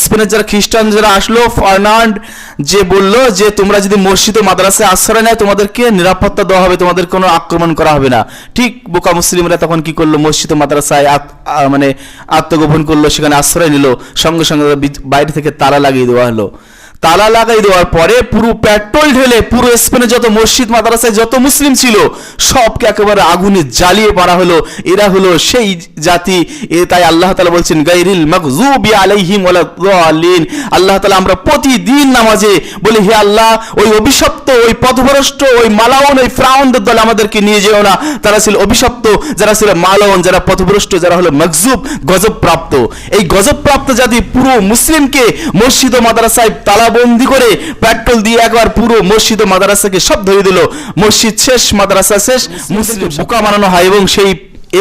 স্পেনের যারা খ্রিস্টান যারা আসলো, ফার্নান্ড যে বলল যে তোমরা যদি মসজিদ ও মাদ্রাসায় আশ্রয় নেয় তোমাদেরকে নিরাপত্তা দেওয়া হবে, তোমাদের কোনো আক্রমণ করা হবে না। ঠিক বোকা মুসলিমরা তখন কি করলো, মসজিদ ও মাদ্রাসায় মানে আত্মগোপন করলো, সেখানে আশ্রয় নিল। সঙ্গে সঙ্গে বাইরে থেকে তালা লাগিয়ে দেওয়া হলো। তালা লাগাই দেওয়ার পরে পুরো পেট্রোল ঢেলে পুরো স্পেনে যত মসজিদ মাদ্রাসায় যত মুসলিম ছিল সবকে একেবারে আগুনে জ্বালিয়ে মারা হলো। এরা হলো সেই জাতি। তাই আল্লাহ তাআলা বলছেন গায়রিল মাগযুবি আলাইহিম ওয়ালাদ-দাল্লিন। আল্লাহ তাআলা আমরা প্রতিদিন নামাজে বলি, হে আল্লাহ ওই অভিশপ্ত, ওই পথভ্রষ্ট, ওই মালাউন, ওই ফিরাউনদের দল আমাদেরকে নিয়ে যেও না। তারা ছিল অভিশপ্ত, যারা ছিল মালাউন, যারা পথভ্রষ্ট, যারা হলো মাগযুব, গজবপ্রাপ্ত। এই গজবপ্রাপ্ত জাতি পুরো মুসলিমকে মসজিদ ও মাদ্রাসায় তালাবন্দি করে পেট্রোল দিয়ে একবার পুরো মসজিদ ও মাদ্রাসাকে সব ধরিয়ে দিল। মসজিদ শেষ, মাদ্রাসা শেষ, মুসলিম বোকা বানানো হয়। এবং সেই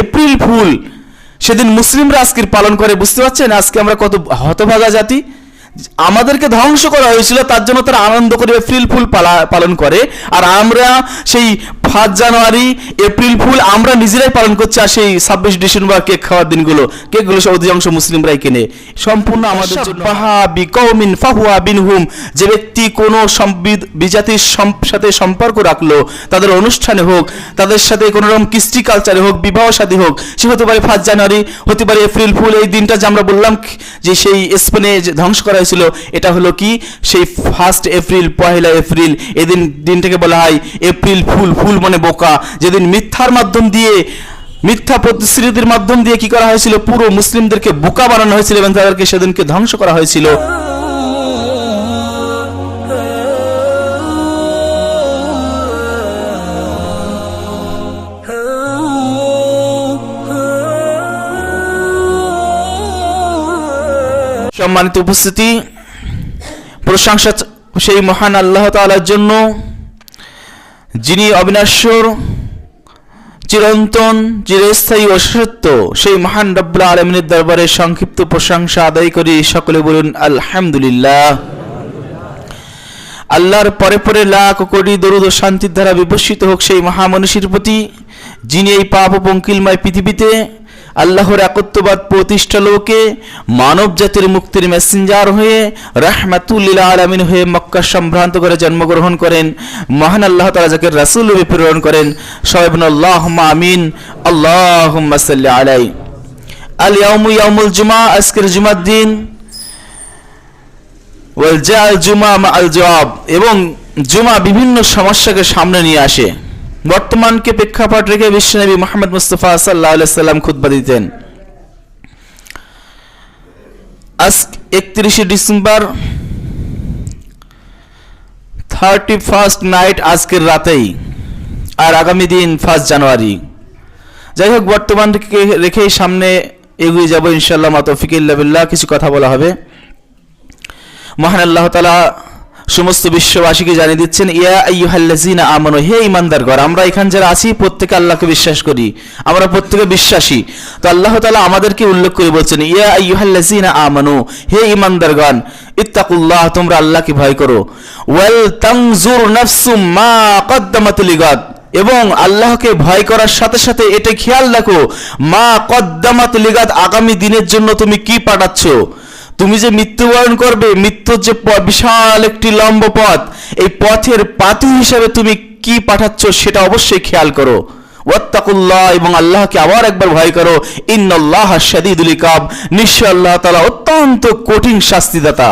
এপ্রিল ফুল সেদিন মুসলিমরা আজকে পালন করে। বুঝতে পারছেন আজকে আমরা কত হতভাগা জাতি। আমাদেরকে ধ্বংস করা হয়েছিল, তার জন্য তারা আনন্দ করে এপ্রিল ফুল পালন করে। আর আমরা সেই 5 জানুয়ারি, এপ্রিল ফুল আমরা নিজেরাই পালন করছি। আর সেই 26 ডিসেম্বর কেক খাওয়ার দিনগুলো, কেকগুলো সব অধিকাংশ মুসলিমরাই কেনে, সম্পূর্ণ আমাদের জন্য। বিকৌমিন ফাহুয়া বিনহুম, যে ব্যক্তি কোনো বিজাতির সাথে সম্পর্ক রাখলো, তাদের অনুষ্ঠানে হোক, তাদের সাথে কোনো রকম কৃষ্টি কালচারে হোক, বিবাহ শাদী হোক, সে হতে পারে 5 জানুয়ারি, হতে পারে এপ্রিল ফুল। এই দিনটা যে আমরা বললাম যে সেই স্পেনে ধ্বংস করা হয়েছিল, এটা হলো কি সেই 1 এপ্রিল, 1 এপ্রিল। এই দিনটাকে বলা হয় এপ্রিল ফুল। ফুল মানে বোকা। যেদিন মিথ্যার মাধ্যম দিয়ে, মিথ্যা প্রতিশ্রুতির মাধ্যম দিয়ে কি করা হয়েছিল, পুরো মুসলিমদেরকে বোকা বানানো হয়েছিল এবং তাদেরকে সেদিনকে ধ্বংস করা হয়েছিল। সম্মানিত উপস্থিতি, প্রশংসা সেই মহান আল্লাহ তাআলার জন্য, যিনি অবিনশ্বর, চিরন্তন, চিরস্থায়ী ও সত্য। সেই মহান রব্বুল আলামিনের দরবারে সংক্ষিপ্ত প্রশংসা আদায় করি। সকলে বলুন আলহামদুলিল্লাহ। আল্লাহর পরে পরে লাখ কোটি দরুদ ও শান্তির ধারা বিবর্ষিত হোক সেই মহামনীষীর প্রতি, যিনি এই পাপ ও পঙ্কিলময় পৃথিবীতে আল্লাহর একত্ববাদ প্রতিষ্ঠা লোকে মানব জাতির মুক্তির মেসেঞ্জার হয়ে রাহমাতুল লিল আলামিন হয়ে মক্কা সম্ভ্রান্ত করে জন্মগ্রহণ করেন। মহান আল্লাহ তাআলা যাকে রাসূল রূপে প্রেরণ করেন। সবাই বলুন আল্লাহুম্মা আমিন, আল্লাহুম্মা সাল্লি আলাইহি। আল ইয়াউমু ইয়াউমুল জুমআ, আজকের জুমার দিন। ওয়াল জাল জুমআ মাআল জওয়াব, এবং জুমা বিভিন্ন সমস্যাকে সামনে নিয়ে আসে। বর্তমানকে প্রেক্ষাপট রেখে বিশ্বনবী মুহাম্মদ মুস্তাফা সাল্লাল্লাহু আলাইহি সাল্লাম খুতবা দিতেন। আজ 31 ডিসেম্বর, 31st নাইট, আজকের রাতেই, আর আগামী দিন 1 জানুয়ারি। যাই হোক, বর্তমানকে রেখেই সামনে এগিয়ে যাব ইনশাআল্লাহ। মা তৌফিক ইল্লা বিল্লাহ। কিছু কথা বলা হবে। মহান আল্লাহ তাআলা সমস্ত বিশ্ববাসীকে জানিয়ে দিচ্ছেন, ইয়া আইয়ুহাল্লাযীনা আমানু, হে ঈমানদারগণ। আমরা এখানে যারা আছি প্রত্যেকে আল্লাহকে বিশ্বাস করি, আমরা প্রত্যেকে বিশ্বাসী। তো আল্লাহ তাআলা আমাদেরকে উল্লেখ করে বলছেন, ইয়া আইয়ুহাল্লাযীনা আমানু, হে ঈমানদারগণ, ইত্তাকুল্লাহ, তোমরা আল্লাহকে ভয় করো। ওয়াল তানজুর নাফসুম মা কদ্দামাত লিগাদ, এবং আল্লাহকে ভয় করার সাথে সাথে এটা খেয়াল রাখো, মা কদ্দামাত লিগাদ, আগামী দিনের জন্য তুমি কি পাঠাচ্ছ। তুমি যে মৃত্যুবরণ করবে, মৃত্যুর যে বিশাল একটি লম্বা পথ, এই পথের পাথী হিসাবে তুমি কি পাঠাচ্ছ সেটা অবশ্যই খেয়াল করো। ওয়াত্তাকুল্লাহ, এবং আল্লাহকে আবার একবার ভয় করো। ইন্নাল্লাহা শাদীদুল ইকাব, নিশ্চয় আল্লাহ তাআলা অত্যন্ত কঠিন শাস্তিদাতা।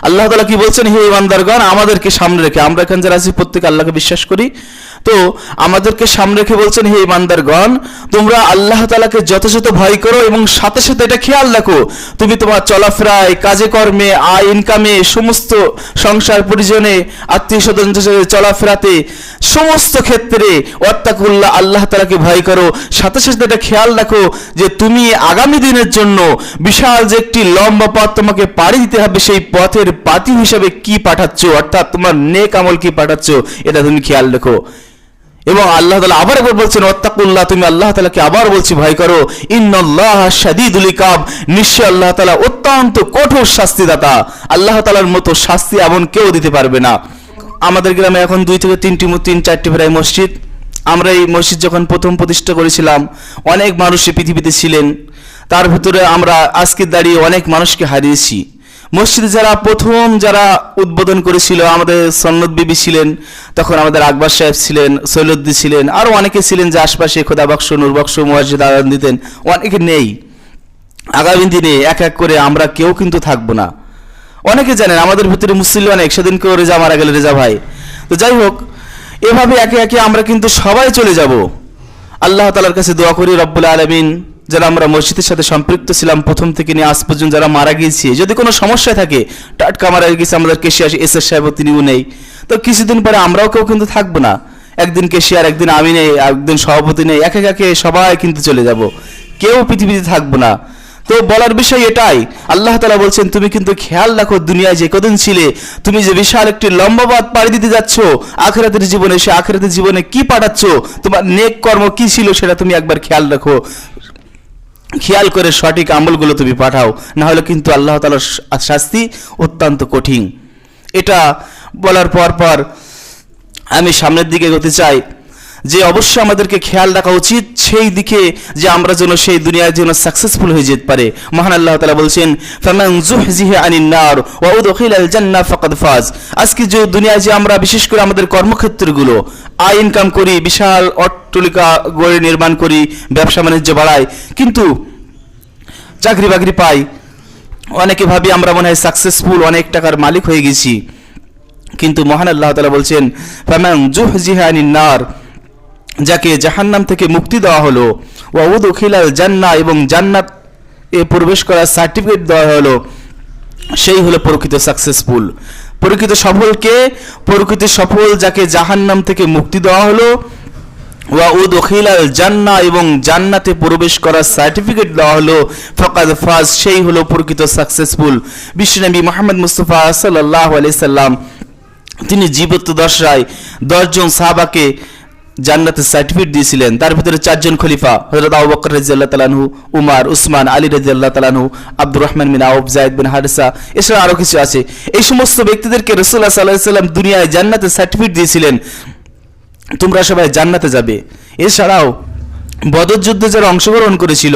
আল্লাহ তাআলা কি বলছেন, হে ঈমানদারগণ, আমাদেরকে সামনে রেখে, আমরা এখানে যারা আছি প্রত্যেকে আল্লাহকে বিশ্বাস করি, তো আমাদেরকে সামনে রেখে বলছেন, হে ঈমানদারগণ, তোমরা আল্লাহ তাআলাকে যথাযথ ভয় করো এবং সাথে সাথে এটা খেয়াল রাখো, তুমি তোমার চলাফেরায়, কাজে কর্মে, আয় ইনকামে, সমস্ত সংসার পরিজনে, আত্মীয় স্বজনদের সাথে চলাফেরাতে, সমস্ত ক্ষেত্রে ওয়াত্তাকুল্লাহ, আল্লাহ তাআলাকে ভয় করো। সাথে সাথে এটা খেয়াল রাখো যে তুমি আগামী দিনের জন্য বিশাল যে একটি লম্বা পথ তোমাকে পাড়ি দিতে হবে, সেই পথের পাথী হিসাবে কি পাঠাচ্ছ, অর্থাৎ তোমার নেক আমল কি পাঠাচ্ছ, এটা তুমি খেয়াল রাখো। এবং আল্লাহ তাআলা আবার একবার বলছেন, ওয়াত্তাকুল্লাহ, তুমি আল্লাহ তাআলাকে আবার বলছি ভয় করো। ইন্নাল্লাহা শাদীদুল ইকাব, নিশ্চয় আল্লাহ তাআলা অত্যন্ত কঠোর শাস্তিদাতা। আল্লাহ তাআলার মতো শাস্তি এমন কেউ দিতে পারবে না। আমাদের গ্রামে এখন 2 থেকে 3-4টি প্রায় মসজিদ। আমরা এই মসজিদ যখন প্রথম প্রতিষ্ঠা করেছিলাম, অনেক মানুষ পৃথিবীতে ছিলেন, তার ভিতরে আমরা আজকে দাঁড়িয়ে অনেক মানুষকে হারিয়েছি। মসজিদে যারা উদ্বোধন করেছিল, আমাদের সন্নত বিবি ছিলেন, তখন আমাদের আকবর সাহেব ছিলেন, সৈয়দুদ্দি ছিলেন, আরও অনেকে ছিলেন যে আশপাশে খোদা বক্স নূর বক্স মুয়াজ্জিদ আজান দিতেন, অনেকে নেই। আগামী দিনে এক এক করে আমরা কেউ কিন্তু থাকবো না। অনেকে জানেন আমাদের ভিতরে মুসলিম অনেক, সেদিন করে রেজা মারা গেল, রেজা ভাই। তো যাই হোক, এভাবে একে একে আমরা কিন্তু সবাই চলে যাব। আল্লাহ তাআলার কাছে দোয়া করি রব্বুল আলামিন, যারা আমরা মসজিদের সাথে সম্পৃক্ত ছিলাম প্রথম থেকে নিয়ে আজ পর্যন্ত, যারা মারা গিয়েছি, যদি কোনো সমস্যা থাকে, টাটকা মারা গেছে, আমাদের কেশিয়ার এসএস সাহেব তিনিও নেই, তো কিছুদিন পরে আমরাও কেউ কিন্তু থাকবো না। একদিন কেশিয়ার, একদিন আমি নেই, একদিন সভাপতি নেই, একে একে সবাই কিন্তু চলে যাব, কেউ পৃথিবীতে থাকবো না। তো বলার বিষয় এটাই, আল্লাহ তাআলা বলছেন তুমি কিন্তু খেয়াল রাখো দুনিয়ায় যে কদিন ছিলে, তুমি যে বিশাল একটি লম্বা পথ পাড়ি দিতে যাচ্ছ আখিরাতের জীবনে, সে আখিরাতের জীবনে কি পাঠাচ্ছ, তোমার নেক কর্ম কি ছিল সেটা তুমি একবার খেয়াল রাখো, খেয়াল করে সঠিক আমলগুলো তুমি পাঠাও, না হলে কিন্তু আল্লাহ তাআলার শাস্তি অত্যন্ত কঠিন। এটা বলার পর আমি সামনের দিকে এগোতে চাই যে অবশ্যই আমাদেরকে খেয়াল রাখা উচিত সেই দিকে যে আমরা যেন সেই দুনিয়ার জন্য সাকসেসফুল হয়ে যেতে পারে। মহান আল্লাহ তাআলা বলছেন ফামান যুহজিহা আনিন নার ওয়া উদখিলাল জান্নাহ ফাকাদ ফাজ। আজকে যে দুনিয়ায় যে আমরা বিশেষ করে আমাদের কর্মক্ষেত্রগুলো আয় ইনকাম করি, বিশাল অট্টালিকা গড়ে নির্মাণ করি, ব্যবসা বাণিজ্য বাড়াই, কিন্তু চাকরি বাকরি পাই, অনেকে ভাবি আমরা মনে হয় সাকসেসফুল, অনেক টাকার মালিক হয়ে গেছি, কিন্তু মহান আল্লাহ তাআলা বলছেন ফামান যুহজিহা আনিন নার, যাকে জাহান্নাম থেকে মুক্তি দেওয়া হলো, ওয়া উদখিলাল জান্নাহ, এবং জান্নাত এ প্রবেশ করার সার্টিফিকেট দেওয়া হলো, সেই হলো প্রকৃত সাকসেসফুল। প্রকৃত সফলকে, প্রকৃত সফল যাকে জাহান্নাম থেকে মুক্তি দেওয়া হলো, ওয়া উদখিলাল জান্নাহ, এবং জান্নাতে প্রবেশ করার সার্টিফিকেট দেওয়া হলো, ফাকাদ ফাজ, সেই হলো প্রকৃত সাকসেসফুল। বিশ্বনবী মুহাম্মদ মুস্তাফা সাল্লাল্লাহু আলাইহি সাল্লাম তিনি জীবিত দশায় 10 জন সাহাবাকে জান্নাতের সার্টিফিকেট দিয়েছিলেন। তার ভিতরে 4 জন খলিফা, হযরত আবু বকর রাদিয়াল্লাহু তাআলা আনহু, উমর, উসমান, আলী রাদিয়াল্লাহু তাআলা আনহু, আব্দুর রহমান বিন আউফ, যায়েদ বিন হারিসা, এছাড়া আরো কিছু আছে। এই সমস্ত ব্যক্তিদেরকে রাসূলুল্লাহ সাল্লাল্লাহু আলাইহি সাল্লাম দুনিয়ায় জান্নাতের সার্টিফিকেট দিয়েছিলেন, তোমরা সবাই জান্নাতে যাবে। এছাড়াও বদর যুদ্ধে যারা অংশগ্রহণ করেছিল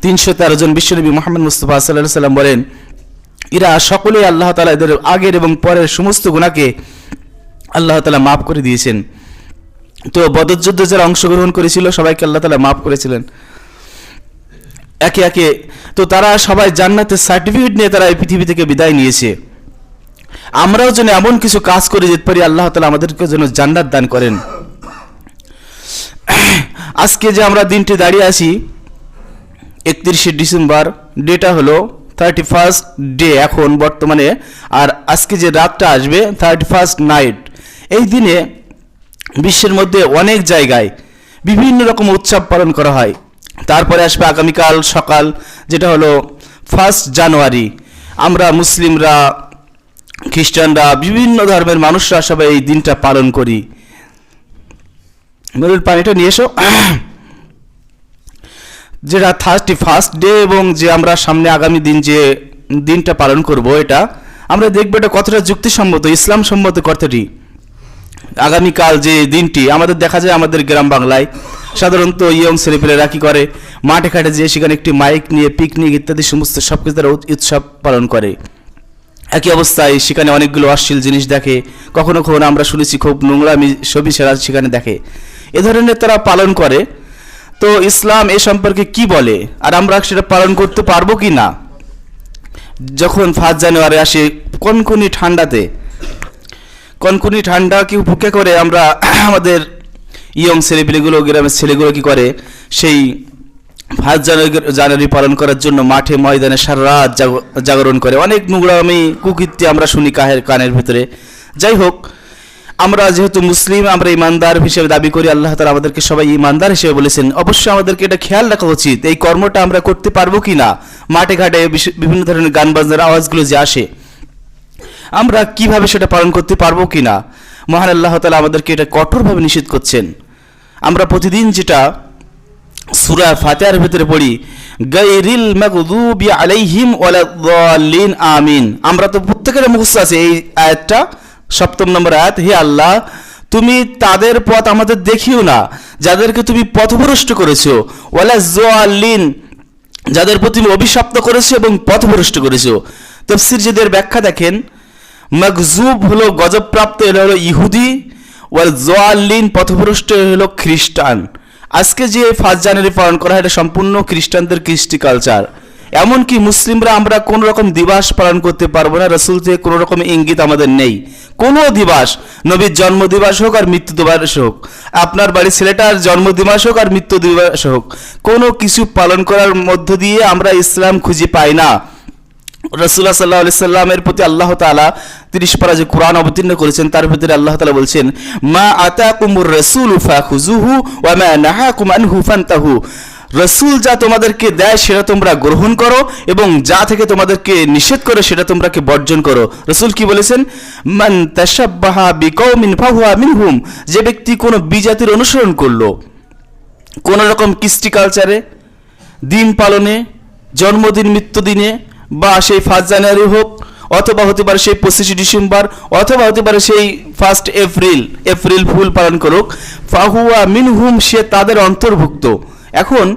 313 জন, বিশ্বনবী মুহাম্মদ মুস্তাফা সাল্লাল্লাহু আলাইহি সাল্লাম বলেন এরা সকলেই আল্লাহ তাআলা এদের আগের এবং পরের সমস্ত গুনাহকে আল্লাহ তাআলা মাফ করে দিয়েছেন। তো বদর যুদ্ধে যারা অংশগ্রহণ করেছিল সবাইকে আল্লাহ তাআলা মাফ করেছিলেন একে একে। তো তারা সবাই জান্নাতের সার্টিফিকেট নিয়ে তারা এই পৃথিবী থেকে বিদায় নিয়েছে। আমরাও যেন এমন কিছু কাজ করে যেতে পারি, আল্লাহ তাআলা আমাদেরকে যেন জান্নাত দান করেন। আজকে যে আমরা দিনটি দাঁড়িয়ে আছি 31শে ডিসেম্বর, ডেটা হলো 31st ডে এখন বর্তমানে, আর আজকে যে রাতটা আসবে 31st নাইট। এই দিনে বিশ্বের মধ্যে অনেক জায়গায় বিভিন্ন রকম উৎসব পালন করা হয়। তারপরে আসবে আগামীকাল সকাল, যেটা হলো 1 জানুয়ারি। আমরা মুসলিমরা, খ্রিস্টানরা, বিভিন্ন ধর্মের মানুষরা সবাই এই দিনটা পালন করি। মেরুর পানিটা নিয়ে এসো। যেটা 31st ডে, এবং যে আমরা সামনে আগামী দিন যে দিনটা পালন করব, এটা আমরা দেখবো এটা কতটা যুক্তিসম্মত, ইসলাম সম্মত কথাটি। আগামীকাল যে দিনটি আমাদের দেখা যায় আমাদের গ্রাম বাংলায় সাধারণত ইয়ং ছেলেপেলেরা কি করে, মাঠে ঘাটে যেয়ে সেখানে একটি মাইক নিয়ে পিকনিক ইত্যাদি সমস্ত সবকিছু তারা উৎসব পালন করে। একই অবস্থায় সেখানে অনেকগুলো অশ্লীল জিনিস দেখে, কখনো কখনো আমরা শুনেছি খুব নোংরামি ছবি সেখানে দেখে, এ ধরনের তারা পালন করে। তো ইসলাম এ সম্পর্কে কি বলে, আর আমরা সেটা পালন করতে পারবো কি না? যখন 1 জানুয়ারি আসে কনকনি ঠান্ডাতে, কনকনি ঠান্ডাকে উপেক্ষা করে আমরা আমাদের ইয়ং ছেলেপিলেগুলো, গ্রামের ছেলেগুলো কি করে, সেই 1 জানুয়ারি পালন করার জন্য মাঠে ময়দানে সারা রাত জাগরণ করে। অনেক নোংরামি কুকীর্তি আমরা শুনি কানের ভিতরে। যাই হোক, আমরা যেহেতু মুসলিম, আমরা ইমানদার হিসেবে দাবি করি, আল্লাহ তাআলা আমাদেরকে সবাই ইমানদার হিসেবে বলেছেন, অবশ্যই আমাদেরকে এটা খেয়াল রাখা উচিত এই কর্মটা আমরা করতে পারবো কি না। মাঠে ঘাটে বিভিন্ন ধরনের গান বাজনার আওয়াজগুলো যে আসে, আমরা কিভাবে সেটা পালন করতে পারবো কি না। মহান আল্লাহ তাআলা আমাদেরকে এটা কঠোরভাবে নিষেধ করছেন। আমরা প্রতিদিন যেটা সূরা ফাতিহার ভিতরে পড়ি, গায়রিল মাগদুবি আলাইহিম ওয়ালাদ-দাল্লিন আমিন, আমরা তো প্রত্যেকের মুখস্থ আছে এই আয়াতটা, 7 নম্বর আয়াত। হে আল্লাহ, তুমি তাদের পথ আমাদের দেখিও না যাদেরকে তুমি পথভ্রষ্ট করেছো, ওয়ালাদ-দাল্লিন, যাদের প্রতি অভিশপ্ত করেছে এবং পথভ্রষ্ট করেছে। তাফসীর যদি এর ব্যাখ্যা দেখেন, মাগজুব হলো গজবপ্রাপ্ত, এরা হলো ইহুদি, ওয়াল যাল্লিন পথভ্রষ্ট হলো খ্রিস্টান। আজকে যে 5 জানুয়ারি পালন করা হয় এটা সম্পূর্ণ খ্রিস্টানদের কৃষ্টি কালচার। এমনকি মুসলিমরা আমরা কোনো রকম দিবস পালন করতে পারবো না, রাসূল থেকে কোনো রকম ইঙ্গিত আমাদের নেই। কোনো দিবস, নবীর জন্ম দিবস হোক আর মৃত্যু দিবস হোক, আপনার বাড়ির ছেলেটার জন্ম দিবস হোক আর মৃত্যু দিবস হোক, কোনো কিছু পালন করার মধ্য দিয়ে আমরা ইসলাম খুঁজে পাই না। রাসূলুল্লাহ সাল্লাল্লাহু আলাইহি সাল্লামের প্রতি আল্লাহ তাআলা 30 পারা যে কোরআন অবতীর্ণ করেছেন তার ভিতরে আল্লাহ তাআলা বলছেন, মা আতাকুমুর রাসূলু ফাখুযুহু ওয়া মা নাহাকুম আনহু ফান্তাহু। রাসূল যা তোমাদেরকে দেয় সেটা তোমরা গ্রহণ করো এবং যা থেকে তোমাদেরকে নিষেধ করে সেটা তোমরাকে বর্জন করো। রাসূল কি বলেছেন, মান তাশাব্বাহা বিকওমিন ফাহুয়া মিনহুম। যে ব্যক্তি কোনো বিজাতির অনুসরণ করলো কোনো রকম কৃষ্টি কালচারে, দিন পালনে, জন্মদিন মৃত্যুদিনে, বা সেই 5 জানুয়ারি হোক, অথবা হতে পারে সেই 25 ডিসেম্বর, অথবা হতে পারে সেই 1 এপ্রিল ফুল পালন করুক, ফাহুয়া মিনহুম, সে তাদের অন্তর্ভুক্ত। এখন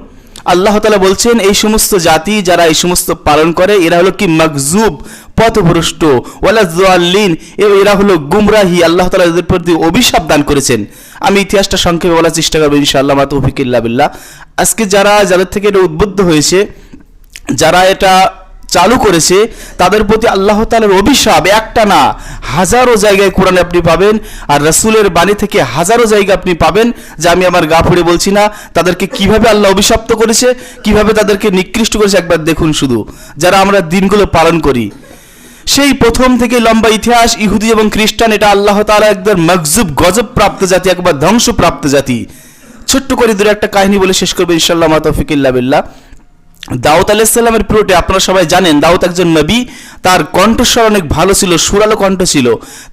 আল্লাহ তাআলা বলছেন এই সমস্ত জাতি যারা এই সমস্ত পালন করে এরা হলো কি মাগজুব, পথভ্রষ্ট, ওয়ালা যাল্লিন, এরা হলো গুমরাহি। আল্লাহ তাআলা এদের প্রতি অভিশাপ দান করেছেন। আমি ইতিহাসটা সংক্ষেপে বলার চেষ্টা করব ইনশাআল্লাহ, মা তৌফিক ইল্লা বিল্লাহ। আজকে যাদের থেকে এটা উদ্বুদ্ধ হয়েছে, যারা এটা চালু করেছে, তাদের প্রতি আল্লাহ তাআলার অভিশাপ একটা না হাজারো জায়গায় কোরআনে আপনি পাবেন, আর রাসূলের বাণী থেকে হাজারো জায়গা আপনি পাবেন, যা আমি আমার গা ফুড়ে বলছি না। তাদেরকে কিভাবে আল্লাহ অভিশপ্ত করেছে, কিভাবে তাদেরকে নিকৃষ্ট করেছে একবার দেখুন শুধু। যারা আমরা দিনগুলো পালন করি, সেই প্রথম থেকে লম্বা ইতিহাস, ইহুদি এবং খ্রিস্টান এটা আল্লাহ তাআলা একদম মাগজুব গজবপ্রাপ্ত জাতি, একবার ধ্বংসপ্রাপ্ত জাতি। ছোট্ট করে দূরে একটা কাহিনী বলে শেষ করবো ইনশাআল্লাহ, মা তৌফিক ইল্লা বিল্লাহ। দাউদ আলাইহিস সালামের পিরিয়ডে আপনারা সবাই জানেন দাউদ একজন নবী, তার কণ্ঠস্বর অনেক ভালো ছিল, সুরালো কণ্ঠ ছিল।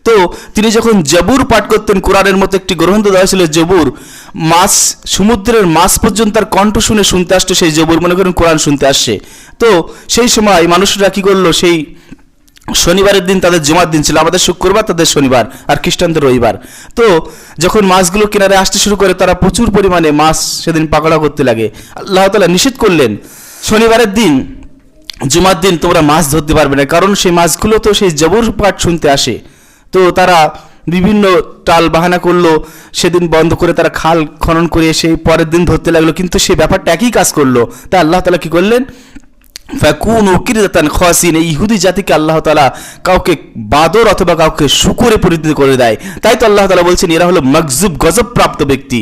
তো তিনি যখন জবুর পাঠ করতেন, কোরআনের মতো একটি গ্রন্থ দেওয়া ছিল জবুর, সমুদ্রের মাছ পর্যন্ত তার কণ্ঠ শুনতে আসতো সেই জবুর, মনে করেন কোরআন শুনতে আসছে। তো সেই সময় মানুষরা কি করলো, সেই শনিবারের দিন তাদের জুমার দিন ছিল, আমাদের শুক্রবার তাদের শনিবার আর খ্রিস্টানদের রবিবার। তো যখন মাছগুলো কিনারে আসতে শুরু করে তারা প্রচুর পরিমাণে মাছ সেদিন পাকড়া করতে লাগে। আল্লাহ তাআলা নিষেধ করলেন শনিবারের দিন, জুমার দিন তোমরা মাছ ধরতে পারবে না, কারণ সেই মাছগুলো তো সেই জবর পাঠ শুনতে আসে। তো তারা বিভিন্ন টাল বাহানা করলো, সেদিন বন্ধ করে তারা খাল খনন করে সেই পরের দিন ধরতে লাগলো, কিন্তু সেই ব্যাপারটা একই কাজ করলো। তাই আল্লাহ তাআলা কি করলেন, ফাকুনু কিরদাতান খাসিন, এই ইহুদি জাতিকে আল্লাহ তাআলা কাউকে বাদর অথবা কাউকে শূকরে পরিণত করে দেয়। তাই তো আল্লাহ তাআলা বলছেন এরা হলো মাগজুব গজবপ্রাপ্ত ব্যক্তি।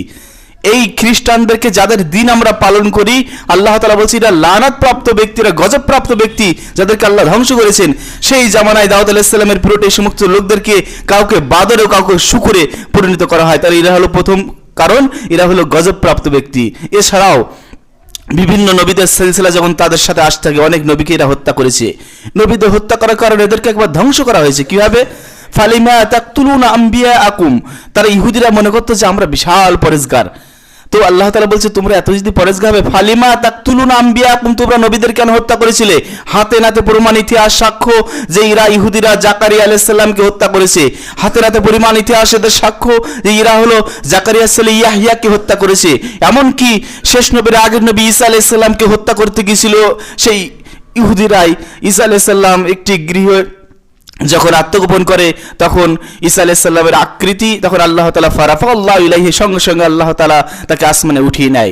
এই খ্রিস্টানদেরকে যাদের দিন আমরা পালন করি, আল্লাহ তাআলা বলছেন এরা লানাতপ্রাপ্ত ব্যক্তি, এরা গজবপ্রাপ্ত ব্যক্তি, যাদেরকে আল্লাহ ধ্বংস করেছেন। সেই জামানায় দাউদ আলাইহিস সালামের পিরিয়ডে এই সমস্ত লোকদেরকে কাউকে বাদরে কাউকে শূকরে পরিণত করা হয়। তাই এরা হলো প্রথম কারণ, এরা হলো গজবপ্রাপ্ত ব্যক্তি। এছাড়াও বিভিন্ন নবীদের সিলসিলা যখন তাদের সাথে আসতে থাকে, অনেক নবীকে এরা হত্যা করেছে। নবীদের হত্যা করার কারণে এদেরকে একবার ধ্বংস করা হয়েছে। কিভাবে, ফালিমা তাকতুলুনা আম্বিয়াআকুম, তারা ইহুদিরা মনে করতো যে আমরা বিশাল পরেশগার। তো আল্লাহ তাআলা বলছে তোমরা এত যদি পরেশগার হবে, ফালিমা তাকতুলুনা আম্বিয়াআকুম, তোমরা নবীদের কেন হত্যা করেছিলে? হাতে নাতে প্রমাণ ইতিহাস সাক্ষ্য যে এরা ইহুদিরা জাকারিয়া আলাইহিস সালামকে হত্যা করেছে। হাতে নাতে প্রমাণ ইতিহাস এদের সাক্ষ্য যে এরা হলো জাকারিয়ার ছেলে ইয়াহইয়াকে হত্যা করেছে। এমনকি শেষ নবীর আগের নবী ঈসা আলাইহিস সালামকে হত্যা করতে গিয়েছিল সেই ইহুদিরাই। ঈসা আলাইহিস সালাম একটি গৃহে যখন আত্মগোপন করে, তখন ঈসা আলাইহিস সালামের আকৃতি তখন আল্লাহ তাআলা ফারাফাল্লাহু ইলাইহি, সঙ্গে সঙ্গে আল্লাহ তাআলা তাকে আসমানে উঠিয়ে নেয়।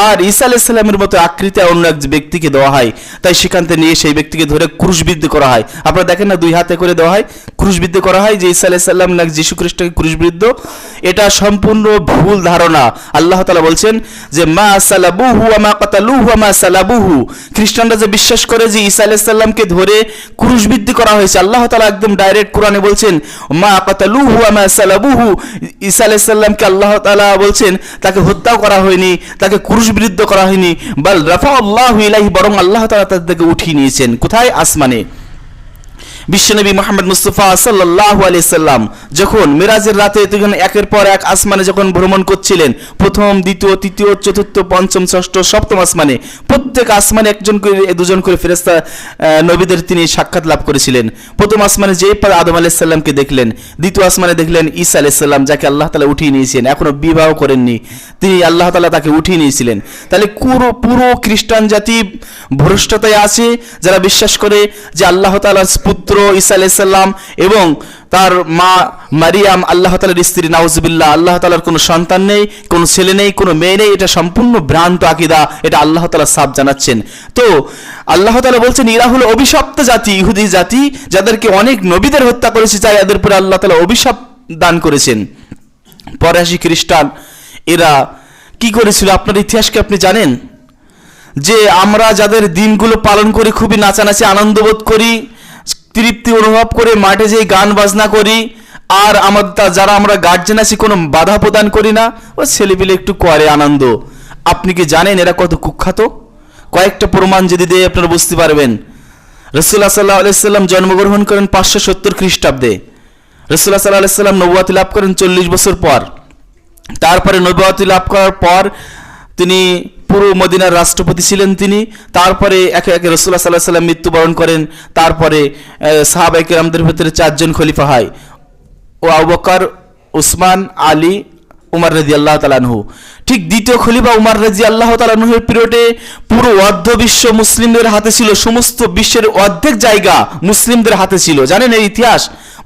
আর ঈসা আলাইহিস সালামের মতো আকৃতি অন্য এক ব্যক্তিকে দেওয়া হয়, তাই সেখান থেকে নিয়ে সেই ব্যক্তিকে ধরে ক্রুশবিদ্ধ করা হয়। আপনারা দেখেন না, 2 হাতে করে দেওয়া হয়, ক্রুশবিদ্ধ করা হয়, যে ঈসা আলাইহিস সালাম না যীশু খ্রিস্টকে ক্রুশবিদ্ধ। এটা সম্পূর্ণ ভুল ধারণা। আল্লাহ তাআলা বলছেন যে মা সালাবুহু ওয়া মা কাতালুহু ওয়া মা সালাবুহু, খ্রিস্টানরা যে বিশ্বাস করে যে ঈসা আলাইহিস সালামকে ধরে ক্রুশবিদ্ধ করা হয়েছে, আল্লাহ তাআলা একদম ডাইরেক্ট কোরআনে বলছেন মা কাতালুহু ওয়া মা সালাবুহু, ঈসা আলাইহিস সালামকে আল্লাহ তাআলা বলছেন তাকে হত্যাও করা হয়নি, তাকে ক্রুশবিদ্ধ করা হয়নি, বাল রাফাআল্লাহু ইলাইহি, বরং আল্লাহ তাআলা তাদেরকে উঠিয়ে নিয়েছেন। কোথায়? আসমানে। বিশ্বনবী মুহাম্মদ মুস্তাফা সাল্লাল্লাহু আলাইহি সাল্লাম যখন মিরাজের রাতে তখন একের পর এক আসমানে যখন ভ্রমণ করছিলেন, প্রথম, দ্বিতীয়, তৃতীয়, চতুর্থ, পঞ্চম, ষষ্ঠ, সপ্তম আসমানে, প্রত্যেক আসমানে একজন করে দুজন করে ফেরেশতা নবীদের তিনি সাক্ষাৎ লাভ করেছিলেন। প্রথম আসমানে যেই আদম আলাইহিস সালামকে দেখলেন, দ্বিতীয় আসমানে দেখলেন ঈসা আলাইহিস সালাম, যাকে আল্লাহ তাআলা উঠিয়ে নিয়েছেন, এখনো বিবাহ করেননি, তিনি আল্লাহ তাআলা তাকে উঠিয়ে নিয়েছিলেন। তাহলে পুরো খ্রিস্টান জাতি ভ্রষ্টতায় আছে, যারা বিশ্বাস করে যে আল্লাহ তাআলার পুত্র ঈসা আলাইহিস সালাম এবং তার মা মারিয়াম আল্লাহ তাআলার স্ত্রী, নাউজুবিল্লাহ, আল্লাহ তাআলার কোনো সন্তান নেই, কোনো ছেলে নেই, কোনো মেয়ে নেই। এটা সম্পূর্ণ ভ্রান্ত আকীদা, এটা আল্লাহ তাআলা সাফ জানাচ্ছেন। তো আল্লাহ তাআলা বলছেন এরা হলো অভিশপ্ত জাতি, ইহুদি জাতি, যাদেরকে অনেক নবীদের হত্যা করেছে, চাই এদের উপরে আল্লাহ তাআলা অভিশাপ দান করেছেন। পরে আসি খ্রিস্টান, এরা কি করেছিল আপনার ইতিহাসকে আপনি জানেন? যে আমরা যাদের দিনগুলো পালন করি, খুবই নাচানাচি আনন্দ বোধ করি, তৃপ্তি অনুভব করে মাঠে যেয়ে গান বাজনা করি, আর আমাদের যারা আমরা গার্জেন আছি কোনো বাধা প্রদান করি না, ও ছেলেপিলে একটু করে আনন্দ। আপনি কি জানেন এরা কত কুখ্যাত? কয়েকটা প্রমাণ যদি দিয়ে আপনারা বুঝতে পারবেন। রাসূলুল্লাহ সাল্লাল্লাহু আলাইহি সাল্লাম জন্মগ্রহণ করেন 570 খ্রিস্টাব্দে। রাসূলুল্লাহ সাল্লাল্লাহু আলাইহি সাল্লাম নবুয়ত লাভ করেন 40 বছর পর। তারপরে নবুয়ত লাভ করার পর তিনি পুরো মদিনার রাষ্ট্রপতি ছিলেন তিনি। তারপরে একে একে রাসূলুল্লাহ সাল্লাল্লাহু আলাইহি সাল্লাম মৃত্যুবরণ করেন। তারপরে সাহাবায়ে কেরামদের ভিতরে 4 জন খলিফা হয়, ও আবু বকর, উসমান, আলী, উমর রাদিয়াল্লাহু তাআলা আনহু। ঠিক দ্বিতীয় খলিফা উমর রাদিয়াল্লাহু তাআলা আনহুর পিরিয়ডে পুরো অর্ধ বিশ্ব মুসলিমদের হাতে ছিল, সমস্ত বিশ্বের অর্ধেক জায়গা মুসলিমদের হাতে ছিল। জানেন এই ইতিহাস?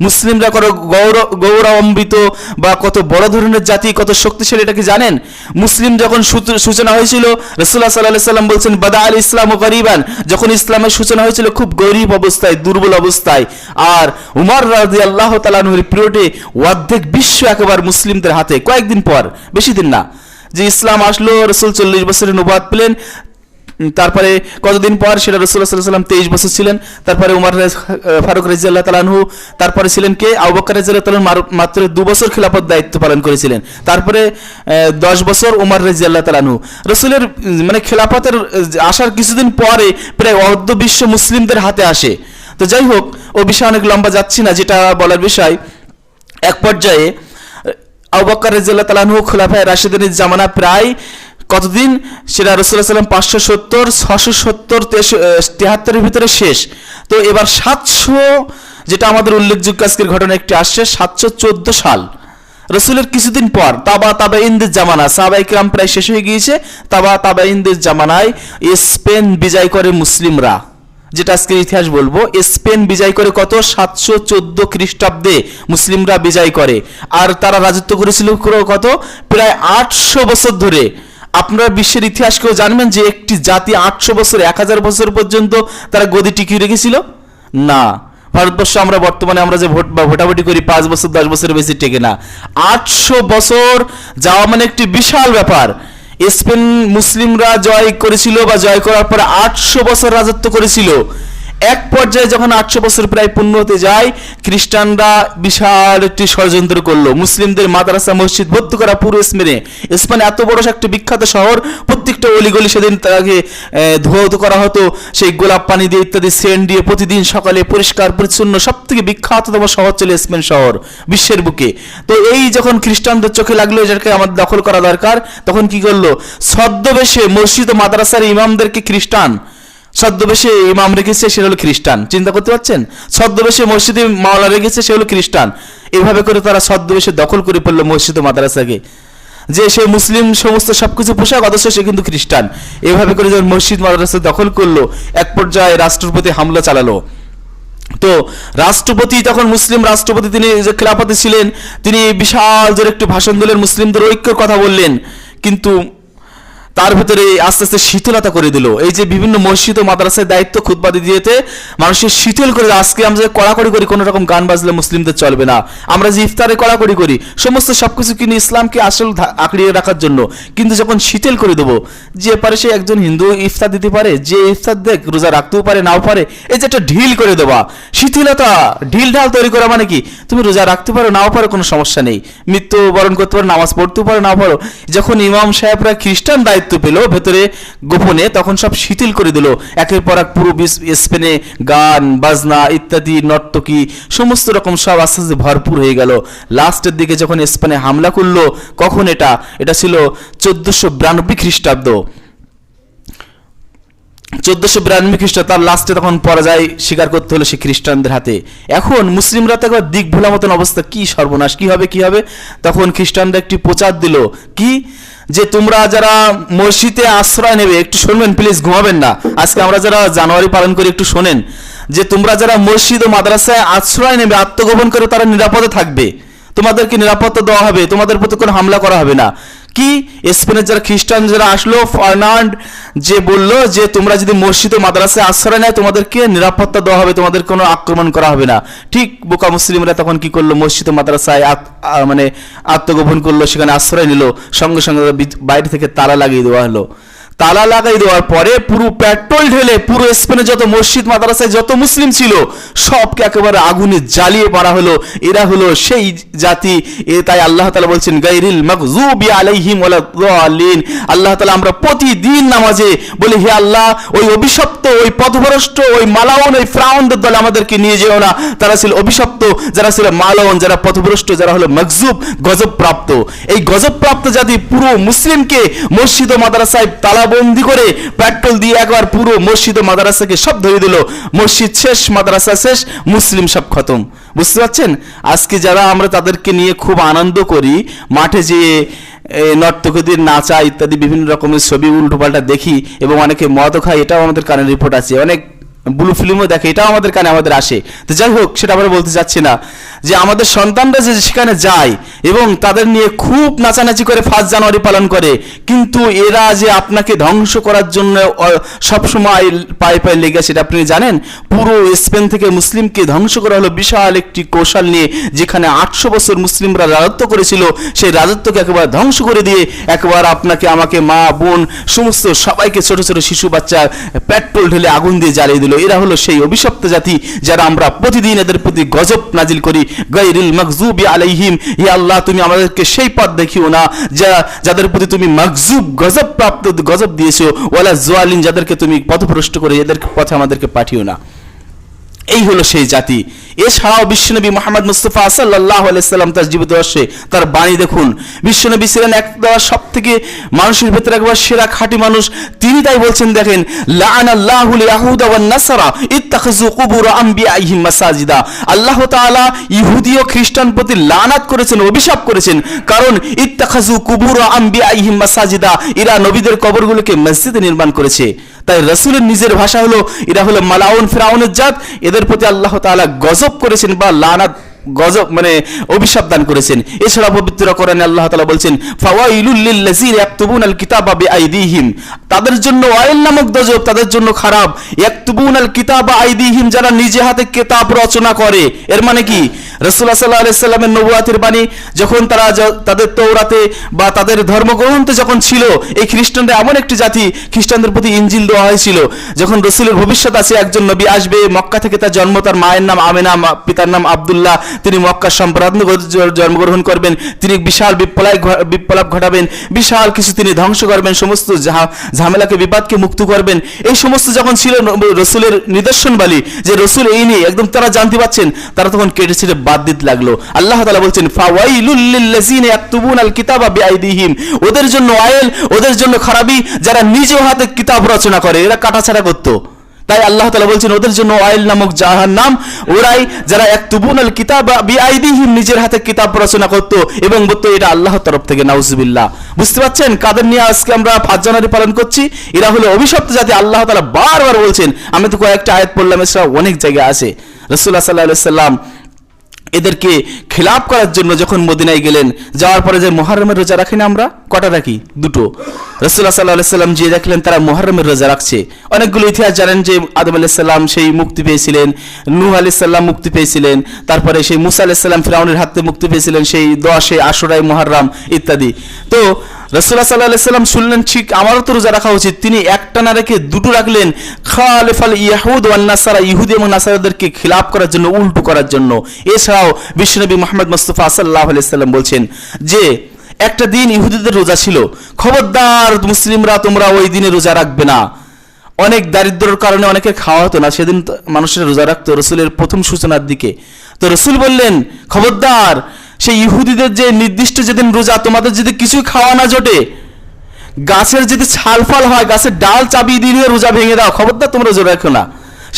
মুসলিমরা কত গৌরবান্বিত বা কত বড় ধরনের জাতি, কত শক্তিশালী, এটা কি জানেন? মুসলিম যখন সূচনা হয়েছিল, রাসূলুল্লাহ সাল্লাল্লাহু আলাইহি সাল্লাম বলছেন বাদা আল ইসলামু গরিবান, যখন ইসলামের সূচনা হয়েছিল খুব গরিব অবস্থায়, দুর্বল অবস্থায়। আর উমর রাদিয়াল্লাহু তাআলা আনহুর পিরিয়ডে অর্ধেক বিশ্ব একেবারে মুসলিমদের হাতে। কয়েকদিন পর, বেশি দিন না, যে ইসলাম আসলো, রাসূল 40 বছরের নবুয়ত পেলেন। তারপরে কতদিন পর সেটা রাসূলুল্লাহ সাল্লাল্লাহু আলাইহি ওয়াসাল্লাম 23 বছর ছিলেন। তারপরে উমর ফারুক রাদিয়াল্লাহু তাআলা আনহু, তারপরে ছিলেন কে? আবু বকর রাদিয়াল্লাহু তাআলা মাত্র 2 বছর খিলাফত দায়িত্ব পালন করেছিলেন। তারপরে 10 বছর উমর রাদিয়াল্লাহু তাআলা আনহু। রাসূলের মানে খিলাফতের আসার কিছুদিন পরে প্রায় অর্ধ বিশ্ব মুসলিমদের হাতে আসে। তো যাই হোক, ও বিষয় অনেক লম্বা যাচ্ছি না, যেটা বলার বিষয়, এক পর্যায়ে আবু বকর রাদিয়াল্লাহু তাআলা আনহু খোলাফায়ে রাশিদিনের জামানা প্রায় কতদিন? সেটা রাসূলুল্লাহ সাল্লাল্লাহু আলাইহি ওয়াসাল্লাম 570, 670, 73 এর ভিতরে শেষ। তো এবার 700, যেটা আমাদের উল্লেখযোগ্য আজকের ঘটনা একটি আসছে, 714 সাল, রাসূলের কিছুদিন পর তাবাঈনদের জামানা, সাহাবায়ে কিরাম প্রায় শেষ হয়ে গিয়েছে, তাবাঈনদের জামানায় স্পেন বিজয় করে মুসলিমরা, যেটা আজকের ইতিহাস বলবো। স্পেন বিজয় করে কত? 714 খ্রিস্টাব্দে মুসলিমরা বিজয় করে। আর তারা রাজত্ব করেছিল কত? প্রায় 800 বছর ধরে। আপনারা বিশ্বের ইতিহাস কেউ জানবেন যে একটি জাতি 800 বছর, 1000 বছর পর্যন্ত তারা গদি টিকিয়ে রেখেছিল? না। ভারতবর্ষ আমরা বর্তমানে আমরা যে ভোটাভুটি করি 5 বছর 10 বছরের বেশি টেকে না। 800 বছর যাওয়া মানে একটি বিশাল ব্যাপার। স্পেন মুসলিমরা জয় করেছিল বা জয় করার পর 800 বছর রাজত্ব করেছিল। এক পর্যায়ে যখন 800 বছর প্রায় পূর্ণ হতে যায়, খ্রিস্টানরা বিশাল একটি ষড়যন্ত্র করলো, মুসলিমদের মাদ্রাসা মসজিদ ভর্তি করা পুরো স্পেনে। স্পেন এত বড় একটা বিখ্যাত শহর, প্রত্যেকটা অলিগলি সেদিন তাকে ধৌত করা হতো, সেই গোলাপ পানি দিয়ে ইত্যাদি সেন্ট দিয়ে প্রতিদিন সকালে পরিষ্কার পরিচ্ছন্ন, সব থেকে বিখ্যাততম শহর ছিল স্পেন শহর বিশ্বের বুকে। তো এই যখন খ্রিস্টানদের চোখে লাগলো এটাকে আমাদের দখল করা দরকার, তখন কি করলো? ছদ্মবেশে মসজিদ ও মাদ্রাসার ইমামদেরকে খ্রিস্টান, ছদ্মবেশে ইমাম রেখেছে, সে হলো খ্রিস্টান। চিন্তা করতে পারছেন? ছদ্মবেশে মসজিদে মাওলা রেখেছে, সে হলো খ্রিস্টান। এভাবে করে তারা ছদ্মবেশে দখল করে ফেললো মসজিদ ও মাদ্রাসাকে, যে সে মুসলিম সমস্ত সবকিছু পোশাক, অথচ সে কিন্তু খ্রিস্টান। এভাবে করে যখন মসজিদ মাদ্রাসা দখল করলো, এক পর্যায়ে রাষ্ট্রপতি হামলা চালালো। তো রাষ্ট্রপতি তখন মুসলিম রাষ্ট্রপতি, তিনি যে খিলাফতে ছিলেন, তিনি বিশাল জোরে একটি ভাষণ দিলেন, মুসলিমদের ঐক্যের কথা বললেন, কিন্তু তার ভিতরে আস্তে আস্তে শিথিলতা করে দিল। এই যে বিভিন্ন মসজিদ ও মাদ্রাসায় দায়িত্ব খুতবা দিতে মানুষের শিথিল করে, আজকে আমরা যে কড়াকড়ি করি, কোনো রকম গান বাজলে মুসলিমদের চলবে না, আমরা যে ইফতারে কড়াকড়ি করি, সমস্ত সবকিছু কিন্তু ইসলামকে আসল আঁকড়িয়ে রাখার জন্য। কিন্তু যখন শিথিল করে দেবো, যে পারে সে একজন হিন্দু ইফতার দিতে পারে, যে ইফতার দেখ রোজা রাখতেও পারে নাও পারে, এই যে একটা ঢিল করে দেওয়া, শিথিলতা, ঢিল ঢাল তৈরি করা, মানে কি তুমি রোজা রাখতে পারো নাও পারো কোনো সমস্যা নেই, মৃত্যুবরণ করতে পারো, নামাজ পড়তেও পারো নাও পারো। যখন ইমাম সাহেবরা খ্রিস্টান দায়িত্ব দায়িত্ব পেল ভেতরে গোপনে, তখন সব শিথিল করে দিল। একের পর এক পুরো স্পেনে গান বাজনা ইত্যাদি নর্তকী সমস্ত রকম সব আস্তে আস্তে ভরপুর হয়ে গেল। লাস্টের দিকে যখন স্পেনে হামলা করলো, কখন এটা ছিল 1492 খ্রিস্টাব্দ, 1492 খ্রিস্টাব্দ। তার লাস্টে তখন পরাজয় স্বীকার করতে হলো সেই খ্রিস্টানদের হাতে। এখন মুসলিমরা তো একবার দিক ভোলা মতন অবস্থা, কি সর্বনাশ, কি হবে। তখন খ্রিস্টানরা একটি প্রচার দিল, কি যে তোমরা যারা মসজিদে আশ্রয় নেবে, একটু শুনবেন প্লিজ, ঘুমাবেন না। আজকে আমরা যারা জানুয়ারি পালন করি একটু শোনেন, যে তোমরা যারা মসজিদ ও মাদ্রাসায় আশ্রয় নেবে, আত্মগোপন করে তারা নিরাপদে থাকবে, তোমাদেরকে নিরাপত্তা দেওয়া হবে, তোমাদের প্রতি কোনো হামলা করা হবে না। কি স্পেনের যারা খ্রিস্টান যারা আসলো, ফার্নান্ড যে বলল যে তোমরা যদি মসজিদ ও মাদ্রাসায় আশ্রয় নেয় তোমাদেরকে নিরাপত্তা দেওয়া হবে, তোমাদের কোনো আক্রমণ করা হবে না। ঠিক বোকা মুসলিমরা তখন কি করলো, মসজিদ ও মাদ্রাসায় মানে আত্মগোপন করলো, সেখানে আশ্রয় নিল। সঙ্গে সঙ্গে বাইরে থেকে তালা লাগিয়ে দেওয়া হলো। তালা লাগাই দেওয়ার পরে পুরো পেট্রোল ঢেলে পুরো স্পেনে যত মসজিদ মাদ্রাসায় যত মুসলিম ছিল সবকে একেবারে আগুনে জ্বালিয়ে মারা হলো। এরা হলো সেই জাতি, তাই আল্লাহ তাআলা বলছেন গায়রিল মাগযুবি আলাইহিম ওয়ালাদ-দাল্লিন। আল্লাহ তাআলা আমরা প্রতিদিন নামাজে বলি, হে আল্লাহ ওই অভিশপ্ত, ওই পথভ্রষ্ট, ওই মালাউন, ওই ফিরাউনদের দলে আমাদেরকে নিয়ে যেও না। তারা ছিল অভিশপ্ত, যারা ছিল মালাউন, যারা পথভ্রষ্ট, যারা হলো মাগযুব, গজবপ্রাপ্ত। এই গজবপ্রাপ্ত জাতি পুরো মুসলিমকে মসজিদ ও মাদ্রাসায় তালা বন্দি করে পেট্রোল দিয়ে একবার পুরো মসজিদ ও মাদ্রাসাকে সব ধরে দিল। মসজিদ শেষ, মাদ্রাসা শেষ, মুসলিম সব খতম। বুঝতে পারছেন? আজকে যারা আমরা তাদেরকে নিয়ে খুব আনন্দ করি, মাঠে যেয়ে নর্তকীদের নাচা ইত্যাদি বিভিন্ন রকমের ছবি উল্টোপাল্টা দেখি এবং অনেকে মদও খায়, এটাও আমাদের কানে রিপোর্ট আছে, অনেক ব্লু ফিল্মও দেখে, এটাও আমাদের কানে আমাদের আসে। তো যাই হোক, সেটা আমরা বলতে চাচ্ছি না। যে আমাদের সন্তানরা যে সেখানে যায় এবং তাদের নিয়ে খুব নাচানাচি করে 1 জানুয়ারি পালন করে, কিন্তু এরা যে আপনাকে ধ্বংস করার জন্য সবসময় পায়ে পায়ে লেগে, সেটা আপনি জানেন? পুরো স্পেন থেকে মুসলিমকে ধ্বংস করা হলো বিশাল একটি কৌশল নিয়ে, যেখানে 800 বছর মুসলিমরা রাজত্ব করেছিল, সেই রাজত্বকে একেবারে ধ্বংস করে দিয়ে একবার আপনাকে আমাকে, মা বোন সমস্ত সবাইকে, ছোট ছোট শিশু বাচ্চা পেট্রোল ঢেলে আগুন দিয়ে জ্বালিয়ে দিল। এরা হলো সেই অভিশপ্ত জাতি যারা আমরা প্রতিদিন এদের প্রতি গজব নাজিল করি, গায়রিল মাগযুবি আলাইহিম। হে আল্লাহ, তুমি আমাদেরকে সেই পথ দেখিও না যাদের প্রতি তুমি মাগযুব, গজব প্রাপ্ত, গজব দিয়েছো, ওয়ালা জালিন, যাদেরকে তুমি পথভ্রষ্ট করে এদের পথে আমাদেরকে পাঠিও না। এই হলো সেই জাতি। এছাড়াও বিশ্বনবী মুহাম্মদ মুস্তাফা সাল্লাল্লাহু আলাইহি সাল্লাম তার জীবদ্দশায় তার বাণী দেখুন। বিশ্বনবী ছিলেন একদম সবথেকে মানুষের ভেতরে একবার সেরা খাঁটি মানুষ। তিনি তাই বলছেন, দেখেন, লাআনাল্লাহুল ইয়াহুদা ওয়ান নাসারা ইত্তাখাযু কুবুর আমবিয়াইহিম মাসাজিদা। আল্লাহ তাআলা ইহুদি ও খ্রিস্টান প্রতি লানাত করেছেন, অভিশাপ করেছেন, কারণ ইত্তাখাযু কুবুর আমবিয়াইহিম মাসাজিদা, এরা নবীদের কবরগুলোকে মসজিদে নির্মাণ করেছে। তাই রাসূলের নিজের ভাষা হলো এরা হলো মালাউন, ফিরাউনের জাত। এদের প্রতি আল্লাহ তাআলা গজব করেছেন বা লানাত, গজব মানে অভিশাপ দান করেছেন। এছাড়া পবিত্র কোরআনে আল্লাহ তাআলা বলছেন, ফাওয়াইলুল লিল্লাযিনা ইয়াকতুবুনাল কিতাবা বিআইদিহিম, তাদের জন্য ওয়াইল নামক গজব, তাদের জন্য খারাপ। ইয়াকতুবুনাল কিতাবা আইদিহিম, যারা নিজে হাতে কিতাব রচনা করে। এর মানে কি? রাসূলুল্লাহ সাল্লাল্লাহু আলাইহি সাল্লামের নবুয়াতের বাণী যখন তারা তাদের তওরাতে বা তাদের ধর্মগ্রন্থে যখন ছিল, এই খ্রিস্টানরা এমন একটি জাতি, খ্রিস্টানদের প্রতি ইনজিল দেওয়া হয়েছিল, যখন রাসূলের ভবিষ্যৎ আছে, একজন নবী আসবে, মক্কা থেকে তার জন্ম, তার মায়ের নাম আমেনা, পিতার নাম আব্দুল্লাহ, তিনি মক্কার সম্রাট জন্মগ্রহণ করবেন, তিনি বিশাল বিপ্লব ঘটাবেন, বিশাল কিছু তিনি ধ্বংস করবেন, সমস্ত ঝামেলাকে, বিবাদকে মুক্ত করবেন। এই সমস্ত যখন ছিল রসুলের নিদর্শনবালী, যে রসুল এই নিয়ে একদম তারা জানতে পাচ্ছেন, তারা তখন কেটে ছেড়ে বাদ দিতে লাগলো। আল্লাহ তাআলা বলছেন, ফাওয়াইলুল লিল্লাযিনা ইয়াকতুবুনাল কিতাবা বিআইদিহিম, ওদের জন্য ওয়াইল, ওদের জন্য খারাপি, যারা নিজে হাতে কিতাব রচনা করে, এরা কাটাছাড়া করতো। তাই আল্লাহ তাআলা বলছেন, ওদের জন্য ওয়াইল নামক জাহান্নাম, ওরাই যারা ইয়াকতুবুনাল কিতাবা বিআইদিহিম, নিজের হাতে কিতাব রচনা করতো এবং বলতো এটা আল্লাহর তরফ থেকে, নাউজুবিল্লাহ। বুঝতে পারছেন কাদের নিয়ে আজকে আমরা 5 জানুয়ারি পালন করছি? এরা হলো অভিশপ্ত জাতি। আল্লাহ তাআলা বারবার বলছেন, আমি তো কয়েকটা আয়াত পড়লাম, এছাড়া অনেক জায়গায় আছে। রাসূলুল্লাহ সাল্লাল্লাহু আলাইহি সাল্লাম এদেরকে খিলাফ করার জন্য যখন মদিনায় গেলেন, যাওয়ার পরে যে মুহররমের রোজা রাখি না আমরা, কটা রাখি? 2টো। রাসূলুল্লাহ সাল্লাল্লাহু আলাইহি সাল্লাম যে দেখলেন তারা মুহররমের রোজা রাখছে। অনেকগুলো ইতিহাস জানেন যে আদম আলাইহিস সালাম সেই মুক্তি পেয়েছিলেন, নূহ আলাইহিস সালাম মুক্তি পেয়েছিলেন, তারপরে সেই মুসা আলাইহিস সালাম ফিরাউনের হাত থেকে মুক্তি পেয়েছিলেন সেই 10 আশুরায়ে মুহররম ইত্যাদি। তো রাসূলুল্লাহ সাল্লাল্লাহু আলাইহি সাল্লাম শুনলেন, ঠিক আমারও তো রোজা রাখা উচিত। তিনি একটা না রেখে 2টো রাখলেন, খালিফাল ইয়াহুদ ওয়ান নাসারা, ইহুদি এবং নাসারাদেরকে খিলাফ করার জন্য, উল্টো করার জন্য। এছাড়াও বিশ্বনবী মুহাম্মদ মুস্তাফা সাল্লাল্লাহু আলাইহি সাল্লাম বলছেন যে একটা দিন ইহুদিদের রোজা ছিল, খবরদার মুসলিমরা তোমরা ওই দিনে রোজা রাখবে না। অনেক দারিদ্র্যের কারণে অনেকের খাওয়া হতো না, সেদিন মানুষের রোজা রাখতো রসুলের প্রথম সূচনার দিকে। তো রসুল বললেন, খবরদার সেই ইহুদিদের যে নির্দিষ্ট যেদিন রোজা, তোমাদের যদি কিছু খাওয়া না জোটে, গাছের যদি ছাল ফাল হয় গাছের ডাল চাবিয়ে দিয়ে রোজা ভেঙে দাও, খবরদার তোমরা রোজা রাখো না।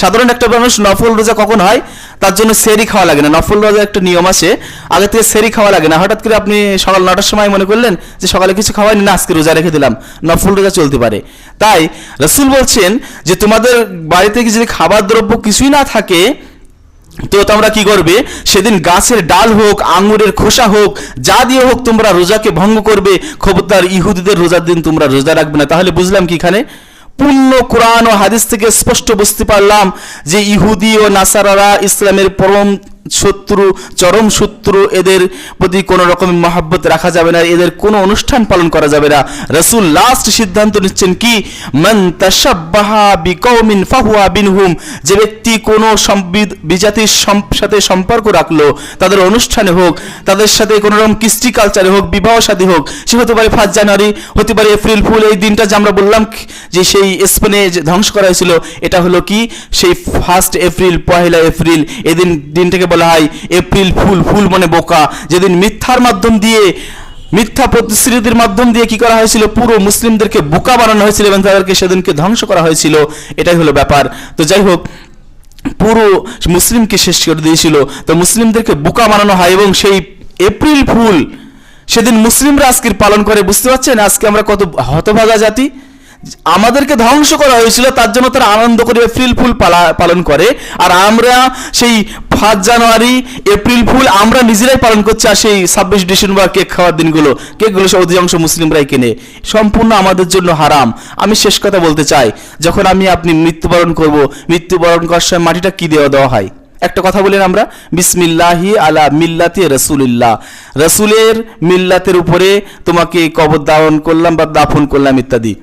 সাধারণ একটা মানুষ নফল রোজা কখন হয়, তার জন্য সেরি খাওয়া লাগে না। নফল রোজা একটা নিয়ম আছে, আগে থেকে সেরি খাওয়া লাগে না। হঠাৎ করে আপনি সকাল 9টার সময় মনে করলেন যে সকালে কিছু খাওয়াইনি, না আজকে রোজা রেখে দিলাম, নফল রোজা চলতে পারে। তাই রাসূল বলছেন যে তোমাদের বাড়িতে যদি খাবার দ্রব্য কিছুই না থাকে, তো তোমরা কি করবে, সেদিন গাছের ডাল হোক, আঙুরের খোসা হোক, যা দিয়ে হোক তোমরা রোজাকে ভঙ্গ করবে। খবরদার ইহুদিদের রোজার দিন তোমরা রোজা রাখবে না। তাহলে বুঝলাম কি, এখানে পূর্ণ কোরআন ও হাদিস থেকে স্পষ্ট বুঝতে পারলাম যে ইহুদি ও নাসারারা ইসলামের পরম শত্রু, চরম শত্রু। এদের প্রতি কোনো রকমের মহব্বত রাখা যাবে না, এদের কোনো অনুষ্ঠান পালন করা যাবে না। রাসূল লাস্ট সিদ্ধান্ত নিচ্ছেন কি, মান তাশাব্বাহা বিকওমিন ফাহুয়া বিনহুম, যে ব্যক্তি কোনো বিজাতির সাথে সম্পর্ক রাখলো, তাদের অনুষ্ঠানে হোক, তাদের সাথে কোনো রকম কৃষ্টি কালচারে হোক, বিবাহ শাদী হোক, সে হতে পারে 5 জানুয়ারি, হতে পারে এপ্রিল ফুল। এই দিনটা যে আমরা বললাম যে সেই স্পেনে ধ্বংস করা হয়েছিল, এটা হলো কি সেই 1 এপ্রিল, 1 এপ্রিল। এই দিনটাকে বলা হয় এপ্রিল ফুল। ফুল মানে বোকা, যেদিন মিথ্যার মাধ্যম দিয়ে, মিথ্যা প্রতিশ্রুতির মাধ্যম দিয়ে কি করা হয়েছিল, পুরো মুসলিমদেরকে বোকা বানানো হয়েছিল এবং তাদেরকে সেদিনকে ধ্বংস করা হয়েছিল। এটাই হলো ব্যাপার। তো যাই হোক, পুরো মুসলিমকে শেষ করে দিয়েছিল, তো মুসলিমদেরকে বোকা বানানো হয় এবং সেই এপ্রিল ফুল সেদিন মুসলিমরা আজকে পালন করে। বুঝতে পারছেন আজকে আমরা কত হতভাগা জাতি, আমাদেরকে ধ্বংস করা হয়েছিল তার জন্য তারা আনন্দ করে এপ্রিল ফুল পালন করে, আর আমরা সেই 5 জানুয়ারি এপ্রিল ফুল আমরা নিজেরাই পালন করছি। আর সেই 26 ডিসেম্বর কেক খাওয়ার দিনগুলো, কেকগুলো সব অধিকাংশ মুসলিমরাই কেনে, সম্পূর্ণ আমাদের জন্য হারাম। আমি শেষ কথা বলতে চাই, যখন আপনি মৃত্যুবরণ করব, মৃত্যুবরণ করার সময় মাটিটা কি দেওয়া হয়, একটা কথা বলেন আমরা, বিসমিল্লাহি আলা মিল্লাতি রাসূলিল্লাহ, রাসূলের মিল্লাতের উপরে তোমাকে কবর দাফন করলাম বা দাফন করলাম ইত্যাদি।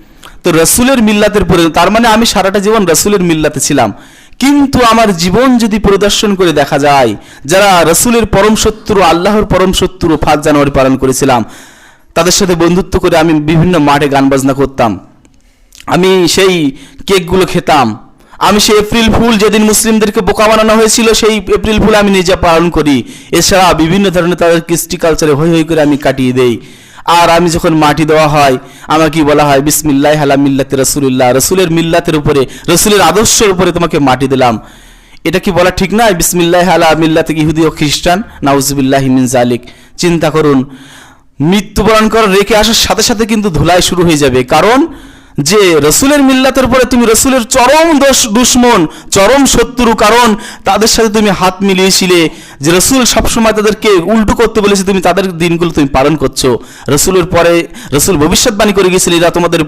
তো রাসূলের মিল্লাতের পরে, তার মানে আমি সারাটা জীবন রাসূলের মিল্লাতে ছিলাম। কিন্তু আমার জীবন যদি পরিদর্শন করে দেখা যায়, যারা রাসূলের পরম শত্রু, আল্লাহর পরম শত্রু 5 জানুয়ারি পালন করেছিলাম, তাদের সাথে বন্ধুত্ব করে আমি বিভিন্ন মাঠে গান বাজনা করতাম, আমি সেই কেকগুলো খেতাম, আমি সেই এপ্রিল ফুল যেদিন মুসলিমদেরকে বোকা বানানো হয়েছিল সেই এপ্রিল ফুল আমি নিজে পালন করি। এছাড়া বিভিন্ন ধরনের তাদের কৃষ্টি কালচারে হই হই করে আমি কাটিয়ে দেই। আর আমি যখন মাটি দেওয়া হয়, আমার কি বলা হয়, বিসমিল্লাহি আলা মিল্লাতি রাসূলিল্লাহ, রাসূলের মিল্লাতের উপরে, রাসূলের আদর্শের উপরে তোমাকে মাটি দিলাম। এটা কি বলা ঠিক নয়? বিসমিল্লাহি আলা মিল্লাতি ইহুদি ও খ্রিস্টান, নাউযুবিল্লাহি মিন জালিক। চিন্তা করুন, মৃত্যুবরণ করার রেখে আসার সাথে সাথে কিন্তু ধুলাই শুরু হয়ে যাবে। কারণ যে রসুলের মিল্লাতের উপরে তুমি রসুলের চরম দুশ্মন, চরম শত্রু, কারণ তাদের সাথে তুমি হাত মিলিয়েছিলে, যে রসুল সবসময় তাদেরকে উল্টো করতে বলেছে, তুমি তাদের দিনগুলো তুমি পালন করছো। রসুলের পরে রসুল ভবিষ্যৎবাণী করে গিয়েছিলেন এরা তোমাদের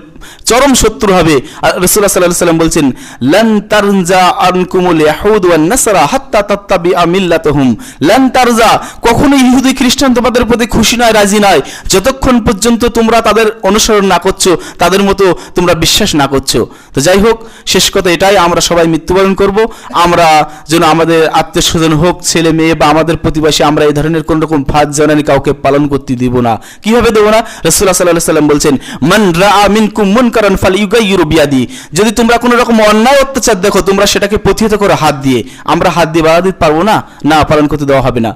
চরম শত্রু হবে। আর রাসূলুল্লাহ সাল্লাল্লাহু আলাইহি ওয়াসাল্লাম বলছেন, লান তারজা আনকুমুল ইয়াহুদ ওয়ান নাসারা হাত্তা তাত্তাবিআ মিল্লাতাহুম, লান তারজা, কখনো ইহুদি খ্রিস্টান তোমাদের প্রতি খুশি নয়, রাজি নয়, যতক্ষণ পর্যন্ত তোমরা তাদের অনুসরণ না করছো, তাদের মতো তোমরা বিশ্বাস না করছো। তো যাই হোক, শেষ কথা এটাই, আমরা সবাই মৃত্যুবরণ করব। আমরা যেন আমাদের আত্মীয় স্বজন হোক, ছেলে মেয়ে বা আমাদের প্রতিবেশী, আমরা এই ধরনের কোন রকম 5 জানুয়ারি কাউকে পালন করতে দিব না। কিভাবে দেবো না? রাসূলুল্লাহ সাল্লাল্লাহু আলাইহি ওয়াসাল্লাম বলছেন, মান রাআ মিনকুম মুনকারান ফালইউগাইয়িরু বিয়াদি, যদি তোমরা কোনো রকম অন্যায় অত্যাচার দেখো, তোমরা সেটাকে প্রতিহত করো হাত দিয়ে। আমরা হাত দিয়ে বাধা দিতে পারবো না, না, পালন করতে দেওয়া হবে না।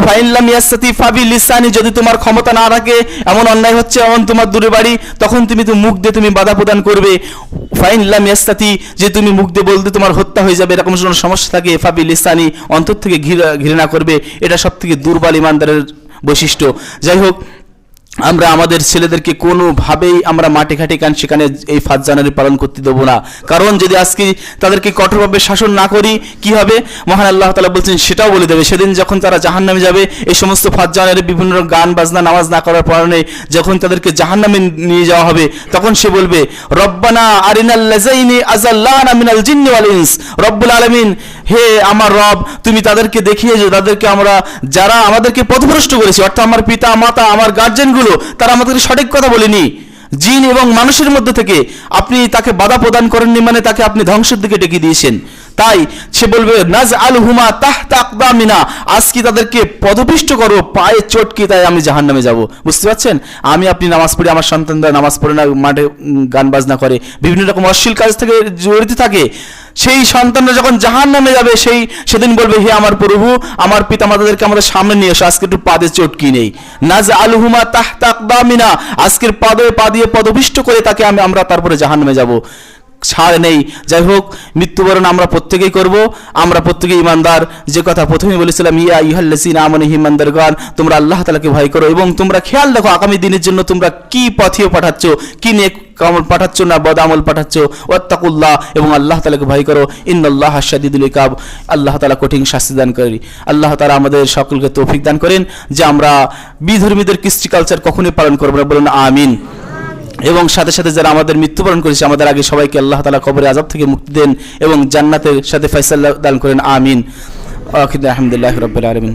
ফাইন লাম ইয়াসতি ফাবিলিসানি, যদি তোমার ক্ষমতা না থাকে, এমন অন্যায় হচ্ছে, এমন তোমার দূরে বাড়ি, তখন তুমি তো মুখ দিয়ে তুমি বাধা প্রদান করবে। ফাইন লাম ইয়াসতি, যে তুমি মুখ দিয়ে বলতে তোমার হত্যা হয়ে যাবে, এরকম কোনো সমস্যা থাকে, ফাবিলিসানি, অন্তর থেকে ঘৃণা করবে। এটা সব থেকে দুর্বল ইমানদারের বৈশিষ্ট্য। যাই হোক, আমরা আমাদের ছেলেদেরকে কোনোভাবেই আমরা মাঠে ঘাটে সেখানে এই 5 জানুয়ারি পালন করতে দেবো না। কারণ যদি আজকে তাদেরকে কঠোরভাবে শাসন না করি, কি হবে? মহান আল্লাহ তাআলা বলছেন সেটাও বলে দেবে। সেদিন যখন তারা জাহান্নামে যাবে, এই সমস্ত 5 জানুয়ারি বিভিন্ন গান বাজনা নামাজ না করার কারণে যখন তাদেরকে জাহান্নামে নিয়ে যাওয়া হবে, তখন সে বলবে, রব্বানা আরিনাল লাযাইনি আযাল্লানা মিনাল জিন্নি ওয়াল ইনস, রব্বুল আলামিন, হে আমার রব, তুমি তাদেরকে দেখিয়েছো, তাদেরকে আমরা যারা আমাদেরকে পথভ্রষ্ট করেছে, অর্থাৎ আমার পিতা মাতা, আমার গার্জেনগুলো, তারা আমাদের সঠিক কথা বলেনি, জিন এবং মানুষের মধ্যে থেকে আপনি তাকে বাধা প্রদান করেননি, মানে তাকে আপনি ধ্বংসের দিকে ডেকে দিয়েছেন। তাই সে বলবে নাজআলহুমা তাহতা আকদামিনা, আজকে তাদেরকে পদপিষ্ট করো, পায়ে চটকে, তাই আমি জাহান্নামে যাব। বুঝতে পারছেন? আমি আপনি নামাজ পড়ি, আমার সন্তানরা নামাজ পড়ে না, মাঠে গান বাজনা করে, বিভিন্ন রকম অশ্লীল কাজ থেকে জড়িত থাকে, সেই সন্তানরা যখন জাহান্নামে যাবে সেদিন বলবে, হে আমার প্রভু, আমার পিতামাতাদেরকে আমাদের সামনে নিয়ে এসো, আজকে একটু পাদে চটকি নেই। নাজআলহুমা তাহতা আকদামিনা, আজকের পা দিয়ে পদপিষ্ট করে তাকে আমরা তারপরে জাহান্নামে যাব, ছাড় নেই। যাই হোক, মৃত্যুবরণ আমরা প্রত্যেকেই করব, আমরা প্রত্যেকেই ইমানদার। যে কথা প্রথমে বলেছিলাম, ইয়া আইয়ুহাল্লাযীনা আমানু, ইমানদারগণ, তোমরা আল্লাহ তাআলাকে ভয় করো এবং তোমরা খেয়াল রাখো আগামী দিনের জন্য তোমরা কি পথিও পাঠাচ্ছ, কি নেক আমল পাঠাচ্ছ না বদ আমল পাঠাচ্ছ। ওয়াত্তাকুল্লাহ, এবং আল্লাহ তাআলাকে ভয় করো। ইন্নাল্লাহা শাদীদুল ইকাব, আল্লাহ তাআলা কঠিন শাস্তি দান করেন। আল্লাহ তাআলা আমাদের সকলকে তৌফিক দান করেন যে আমরা বিধর্মীদের কৃষ্টি কালচার কখনোই পালন করব না, বলুন আমিন। এবং সাথে সাথে যারা আমাদের মৃত্যুবরণ করেছে আমাদের আগে, সবাইকে আল্লাহ তাআলা কবরের আযাব থেকে মুক্তি দেন এবং জান্নাতের সাথে ফয়সালা দান করেন, আমিন। আলহামদুলিল্লাহি রাব্বিল আলামিন।